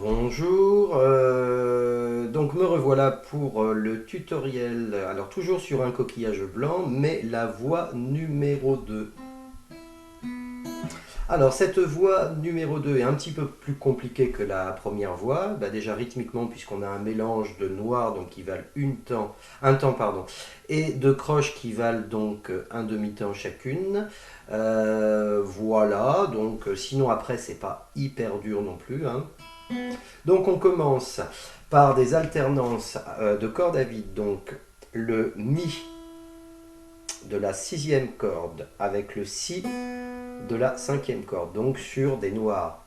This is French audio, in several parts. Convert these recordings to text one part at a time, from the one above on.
Bonjour, donc me revoilà pour le tutoriel, alors toujours sur un coquillage blanc, mais la voix numéro 2. Alors cette voix numéro 2 est un petit peu plus compliquée que la première voix, déjà rythmiquement puisqu'on a un mélange de noirs donc qui valent un temps pardon, et de croches qui valent donc un demi-temps chacune. Voilà, donc sinon après c'est pas hyper dur non plus, hein. Donc on commence par des alternances de cordes à vide, donc le Mi de la sixième corde avec le Si de la cinquième corde, donc sur des noirs.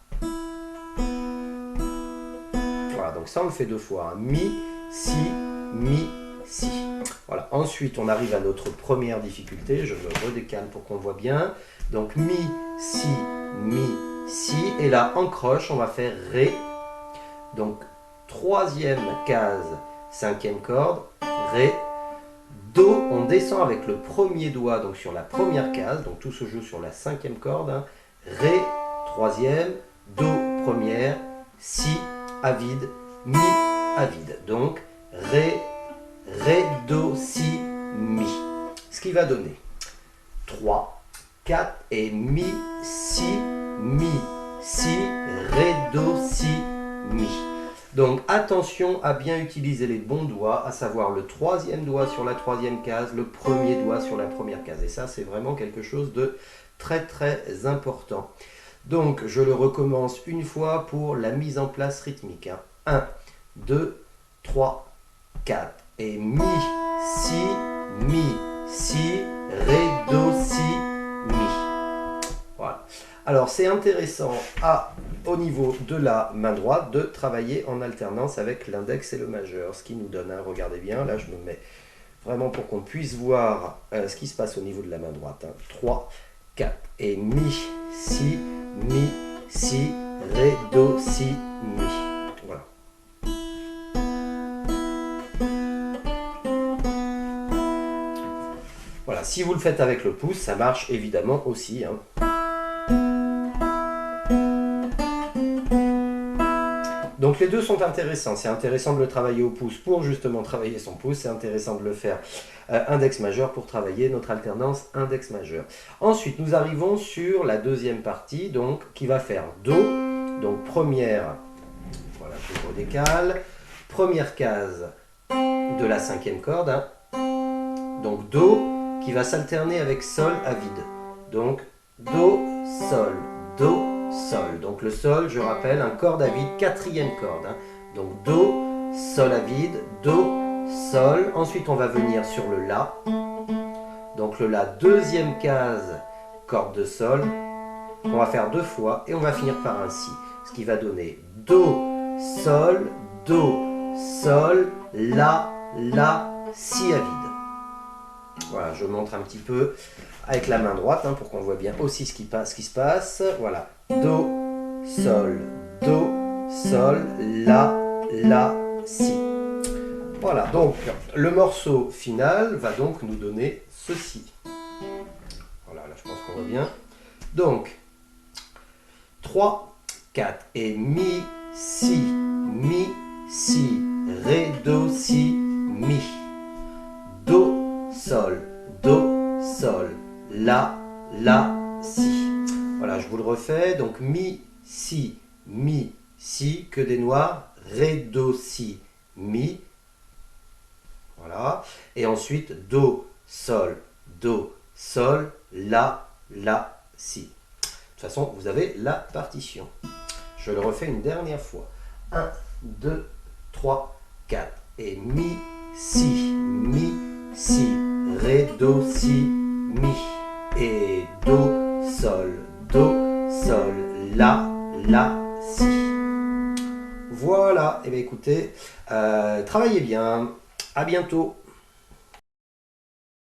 Voilà, donc ça on le fait deux fois, hein. Mi, Si. Voilà, ensuite on arrive à notre première difficulté, je me redécale pour qu'on voit bien. Donc Mi, Si, et là en croche on va faire Ré. Donc, troisième case, cinquième corde, Ré, Do, on descend avec le premier doigt, donc sur la première case, donc tout se joue sur la cinquième corde, hein. Ré, troisième, Do, première, Si, à vide, Mi, à vide. Donc, Ré, Do, Si, Mi. Ce qui va donner 3, 4 et Mi, Si, Ré, Do, Si, Mi. Donc attention à bien utiliser les bons doigts, à savoir le troisième doigt sur la troisième case, le premier doigt sur la première case. Et ça c'est vraiment quelque chose de très important. Donc je le recommence une fois pour la mise en place rythmique, hein. 1, 2, 3, 4 et Mi, Si, Ré, Do, Si, Mi. Voilà. Alors c'est intéressant au niveau de la main droite de travailler en alternance avec l'index et le majeur, ce qui nous donne, hein, regardez bien, là je me mets vraiment pour qu'on puisse voir ce qui se passe au niveau de la main droite, hein. 3, 4 et Mi, Si, Ré, Do, Si, Mi. Voilà. Voilà, si vous le faites avec le pouce, ça marche évidemment aussi, hein. Donc les deux sont intéressants, c'est intéressant de le travailler au pouce pour justement travailler son pouce, c'est intéressant de le faire index majeur pour travailler notre alternance index majeur. Ensuite nous arrivons sur la deuxième partie donc, qui va faire Do, donc première, voilà je redécale, première case de la cinquième corde, hein. Donc Do qui va s'alterner avec Sol à vide, donc Do, Sol, Do, Sol. Donc le Sol, je rappelle, un corde à vide, quatrième corde, hein. Donc Do, Sol à vide, Do, Sol. Ensuite, on va venir sur le La. Donc le La, deuxième case, corde de Sol, qu'on va faire deux fois et on va finir par un Si. Ce qui va donner Do, Sol, La, Si à vide. Voilà, je montre un petit peu avec la main droite, hein, pour qu'on voit bien aussi ce qui se passe. Voilà. Do, Sol, La, Si. Voilà, donc le morceau final va donc nous donner ceci. Voilà, là je pense qu'on voit bien. Donc, 3, 4 et Mi, Si, Ré, Do, Si, Mi. Do, Sol, La, Si. Voilà, je vous le refais. Donc Mi, Si, que des noirs. Ré, Do, Si, Mi. Voilà. Et ensuite Do, Sol, La, Si. De toute façon, vous avez la partition. Je le refais une dernière fois. 1, 2, 3, 4. Et Mi, Si, Ré, Do, Si, Mi. Et Do, Sol, La, Si. Voilà, et bien écoutez, travaillez bien, à bientôt.